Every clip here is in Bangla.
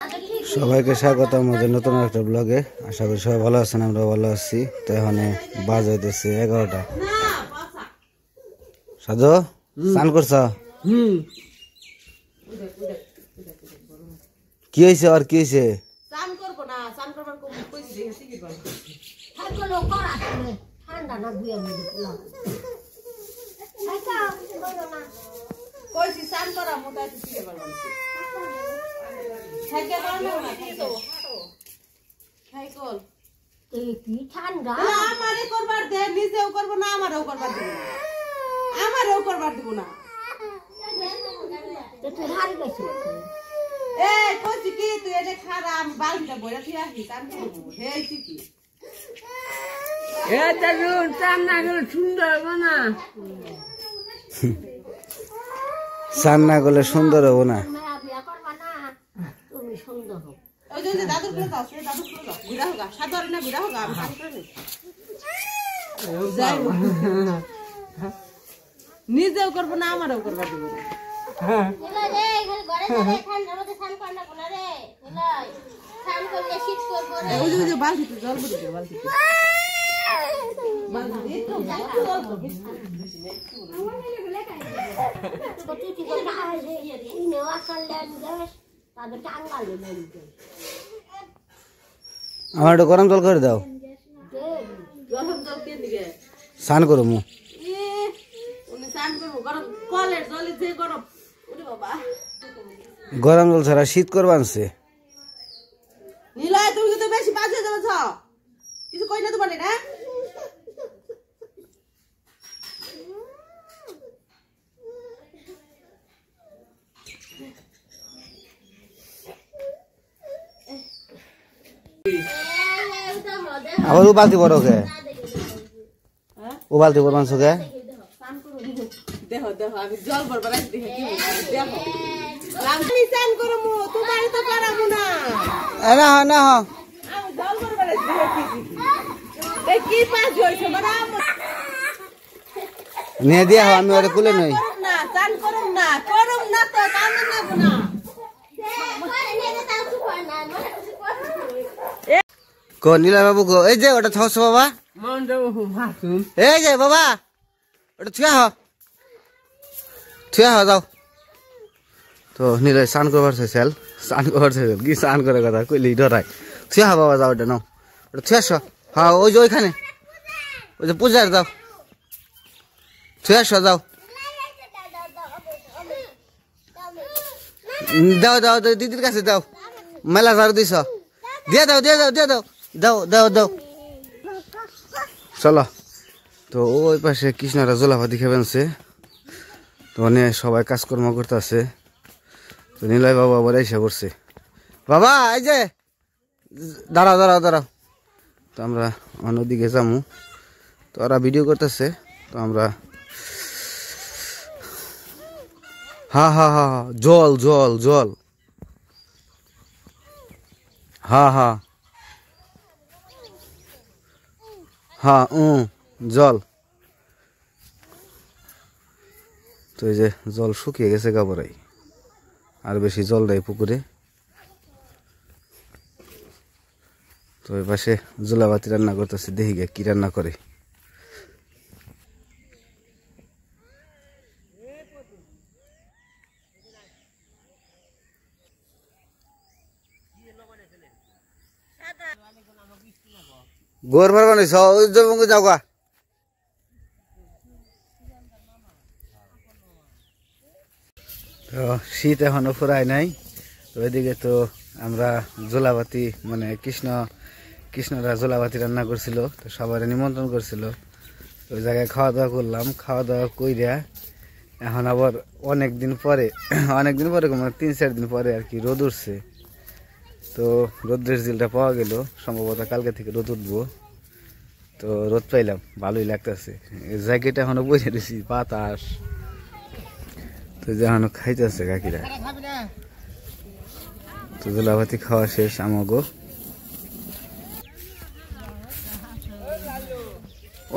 সবাইকে স্বাগত আমাদের নতুন একটা ব্লগে। আশা করি সবাই ভালো আছেন, আমরা ভালো আছি। তো এখন বাজাইতেছে 11টা। সাজো স্নান করছ? কি হয়েছে আর কি হয়েছে? স্নান না করলে সুন্দর হবো না। নিজেও করবো না, আমারও করবার দিব না। বালতিতে জল পড়ে যাবে, বালতিতে আমার একটু গরম জল করে দাও, স্নান করো মু। গরম জল ছাড়া শীত করবা আনছে। নীলয় তুমি কিন্তু বেশি বাজে যাচ্ছ, কিছু কই না তোমার না। আবার ও বালতি বড় কে, ও বালতি বড় মাংস কে দেখো দেখো আমি জল ভরবার দেখে দেখো আমি স্নান করব, তোমার তো পারাবো না। না না আমি জল ভরবার দেখে এই কি পাঁচ হইছে মানে নিয়ে দিয়া আমি ওরে কুলে নই না, স্নান করুম না তো কাম নেব না। কো নীলা বাবু গো, এই যে ওটা থাকছো বাবা, এই যে বাবা ওটা থুয়া যাও। তো নীলা স্নান করবার চাইছিল, কি স্নান করে কথা কইলি ডরাই। থুয়া বাবা যাও, ওটা নাও, ওটা থুয়াছ। হ্যাঁ ওই যে ওইখানে, ওই যে পূজার যাও, থুয়াছ যাও। দাও দাও দিদির কাছে দাও, মেলা ঝাড়ু দিছ, দিয়ে দাও দাও। চলো। তো ওই পাশে কৃষ্ণরা জোলাভাতি খেবেনছে, তো অনেক সবাই কাজকর্ম করতেছে। তো নীলয় বাবা আবার এসে করছে, বাবা এই যে দাঁড়াও। তো আমরা অন্যদিকে যাবো, তো ওরা ভিডিও করতেছে। তো আমরা হা জল হা জল। তো এই যে জল শুকিয়ে গেছে গাবরাই, আর বেশি জল দেয় পুকুরে। তো ওই পাশে জোলাবাতি রান্না করতেছে, দেখি গে কি রান্না করে। গোর মার বানাইছ যাও গা। তো শীত এখনো ফুরায় নাই। তো ওইদিকে তো আমরা জোলাবাতি মানে কৃষ্ণরা জোলাবাতি রান্না করছিল, তো সবার নিমন্ত্রণ করছিল। ওই জায়গায় খাওয়া দাওয়া করলাম, খাওয়া দাওয়া কইরা এখন আবার অনেকদিন পরে মানে 3-4 দিন পরে আর কি রোদ উঠছে। তো রোদ্রের জিলটা পাওয়া গেল, সম্ভবত কালকে থেকে রোদ উঠবো। তো রোদ পাইলাম, ভালোই লাগতেছে। জ্যাকেট এখনো বসে দিছি, বাতাস। তো এখনো খাইতেছে কাকিরা। তো জোলাভাতি খাওয়া শেষ আমাগো।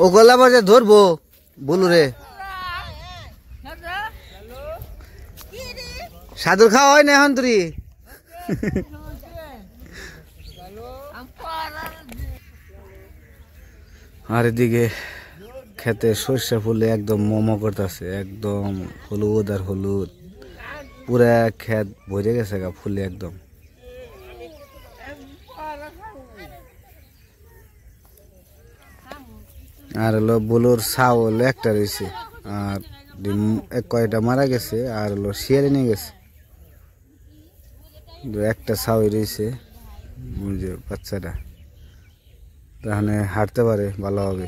ও গলা বাজে ধরবো বলু রে, সাদুর খাওয়া হয় না এখন তুই আর এদিকে খেতে সর্ষে ফুলে একদম মোমো করতেছে, একদম হলুদ আর হলুদ, পুরা ক্ষেত ভরে গেছে গা ফুলে একদম। আর হলো বুলুর ছাউল একটা রয়েছে, আর ডিম কয়টা মারা গেছে, আর হলো শিয়ালে নিয়ে গেছে। একটা ছাউই রয়েছে, ওই যে বাচ্চাটা তাহলে হাঁটতে পারে ভালোভাবে।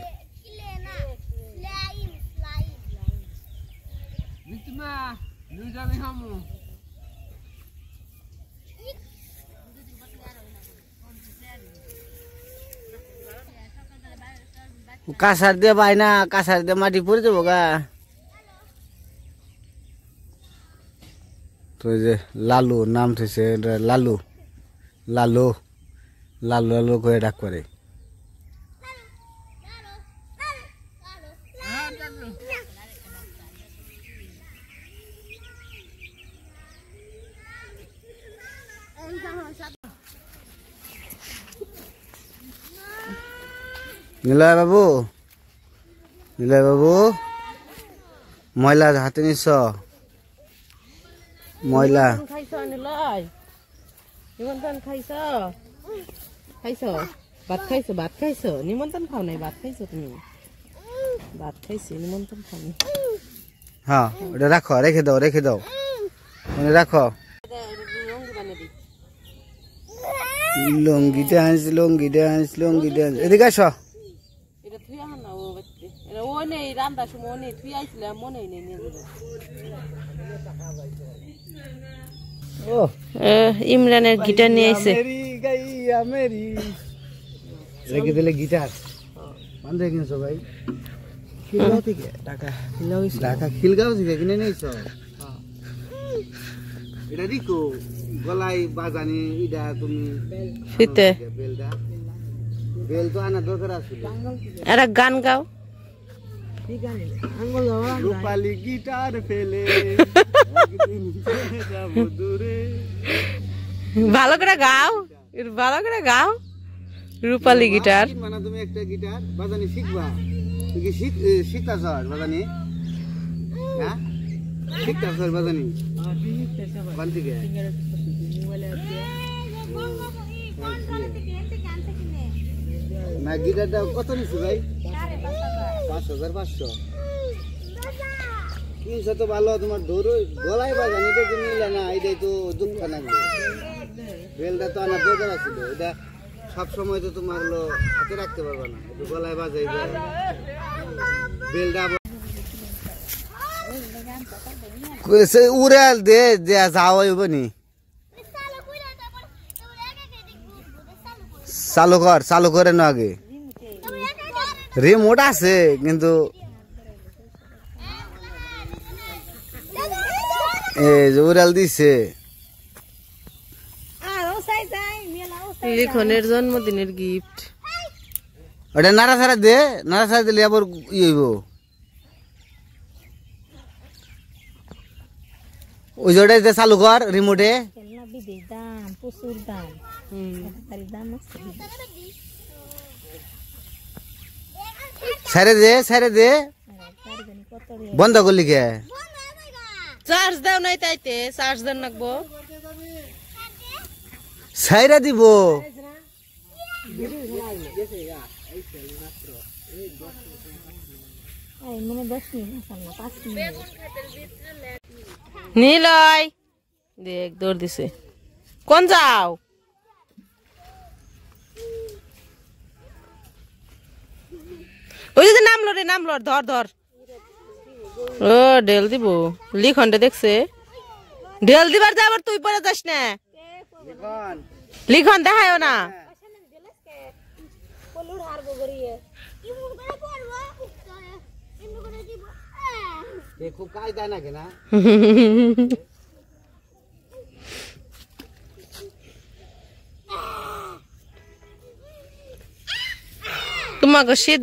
কাঁসার দিয়ে পাই না, কাঁসার দিয়ে মাটি পড়ে যাবো গা। তো এই যে লালু নাম থইছে, লালু লালু লালু লালু করে ডাক করে। নিলয় বাবু, নিলয় বাবু, ময়লা হাতে নিছ? ময়লা খাইছ নিলয়? নিমন্ত্রণ খাইছ? খাইছ? ভাত খাইছ? ভাত খাইছ? নিমন্ত্রণ খাও নাই? ভাত খাইছ তুমি? ভাত খাইছি, নিমন্ত্রণ খাও নাই। হ্যাঁ ওটা রাখো, রেখে দাও, রেখে দাও, রাখো। লঙ্গি ডান্স, লঙ্গি ডান্স, লঙ্গি ডান্স। এদিকে আসো। ইমরানের গিটার নিয়ে আইছে। রেখে দিলে গিটার বান্ধে কিনছো ভাই? খিলগাঁও থেকে? ঢাকা খিলগাঁও থেকে কিনে নিয়েছ? এটা রিকো গলায় বাজানি, এটা তুমি ফিতে বেলটা, বেল তো আনা দরকার আছিল। একটা গান গাও। রূপালি গিটার ফেলে দূরে। ভালো করে গাও, ভালো করে গাও। রূপালি গিটার মানে তুমি একটা গিটার বাজানি শিখবা, তুই কি শিখতাছ বাজানি? হ্যাঁ শিখতাছ বাজানি? কোন থেকে? না গিটারটা কত নিচ্ছি ভাই? 5,500। কিনছো তো ভালো, তোমার ধরো গলায় বাজানি তো তুমি নিলে না, এটাই তো দুঃখ লাগবে। বেলটা তো আনার দরকার আছিল, এটা সবসময় তো তোমার হলো হাতে রাখতে পারবে না, একটু গলায় বাজাই যায় বেলটা। উড়াল দে যাওয়া হইব নি? চালু কর, চালু করে না আগে। রিমোট আছে কিন্তু এই যে উড়াল দিছে। লিখনের জন্মদিনের গিফট। ওটা নাড়া ছাড়া দে, নাড়া ছাড়া দিলে আবার ই হইব। ওই যে ওটা চালু কর রিমোটে। প্রচুর দাম। ছেড়ে দে, ছেড়ে দে। বন্ধ করলি কে? চার্জ দাও নাই তাইতে, চার্জ দেন লাগবো। ছেড়ে দিব। নিলয় দেখ দৌড় দিছে। কোন যাও? ওই যে নামলো রে, নামলো, ধর ধর। ও ঢেল দিব, লিখনটা দেখছে। ঢেল দিবার যা, আবার তুই পরে যাস না। লিখন দেখায় না। খুব কাজ দেয় না কেনা। তোমাকে শীত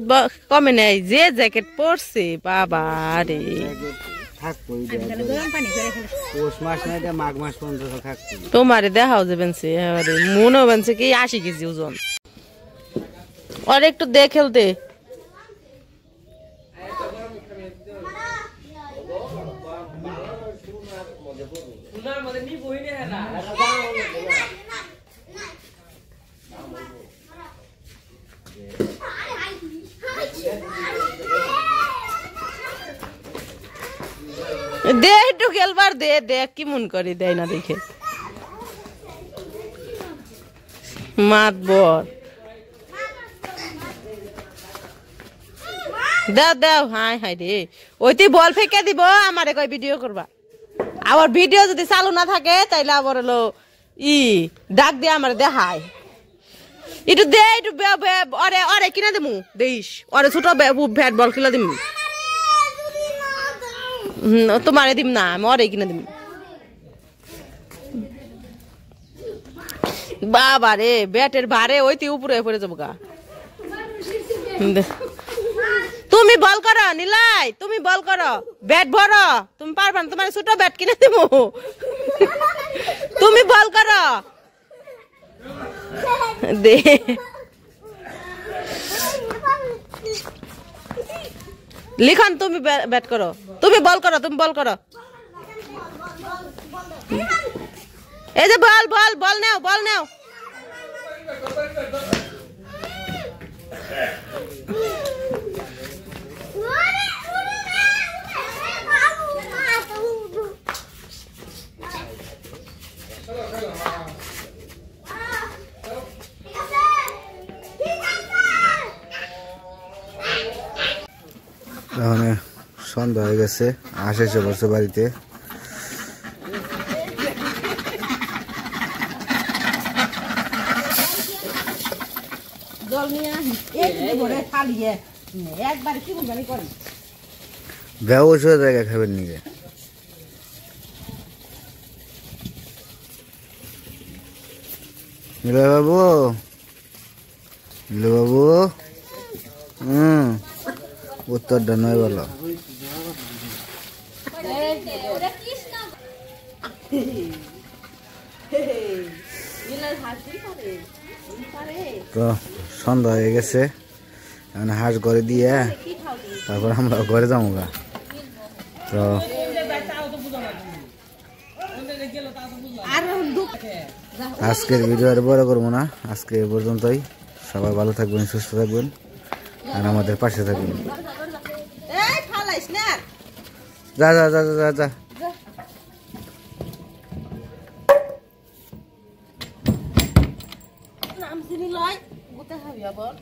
কমে নাই, যে জ্যাকেট পরছে বাবা রে। তোমারে দেখাও যে বেনছে, মনে বেনছে কি 80 কেজি ওজন। আর একটু দে খেলতে। দে একটু খেলবার দে দেখ কি মন করে দেয় না দেখে মাতবর দাও দাও হাই হাই রে ওই তুই বল ফেঁকে দিব আমারে কই ভিডিও করবা আবার ভিডিও যদি চালু না থাকে তাইলে আবার হলো ডাক দিয়ে আমার দেখায় একটু দে একটু অরে অরে কিনা দিমু দেইস অরে ছোট ব্যাট বল কিনা দিম তোমারে দিম না আমি অরে কিনা দিম বাবা রে ব্যাটের ভারে ওই তুই উপরে পড়ে যাবো গা তুমি বল করো নিলাই তুমি বল করো ব্যাট ভরো তুমি পারবা না তোমার ছোট ব্যাট কিনে দিব তুমি বল করো দে লিখন তুমি ব্যাট করো তুমি বল করো তুমি বল করো এই যে বল বল বল নাও বল নাও তাহলে সন্ধ্যা হয়ে গেছে এসে বসে বাড়িতে ব্যবস জায়গা খাবেন নিজে নীলা বাবু নীলা বাবু উত্তরটা নয় বলো তো সন্ধ্যা হয়ে গেছে এখন হাঁস ঘরে দিয়ে তারপর আমরা ঘরে যাবো গা তো আজকের ভিডিও আর বড় করবো না আজকে এ পর্যন্তই সবাই ভালো থাকবেন সুস্থ থাকবেন আর আমাদের পাশে থাকবেন যা যা যা যা যা নাম চিনি লয় গোটা খাবি আবার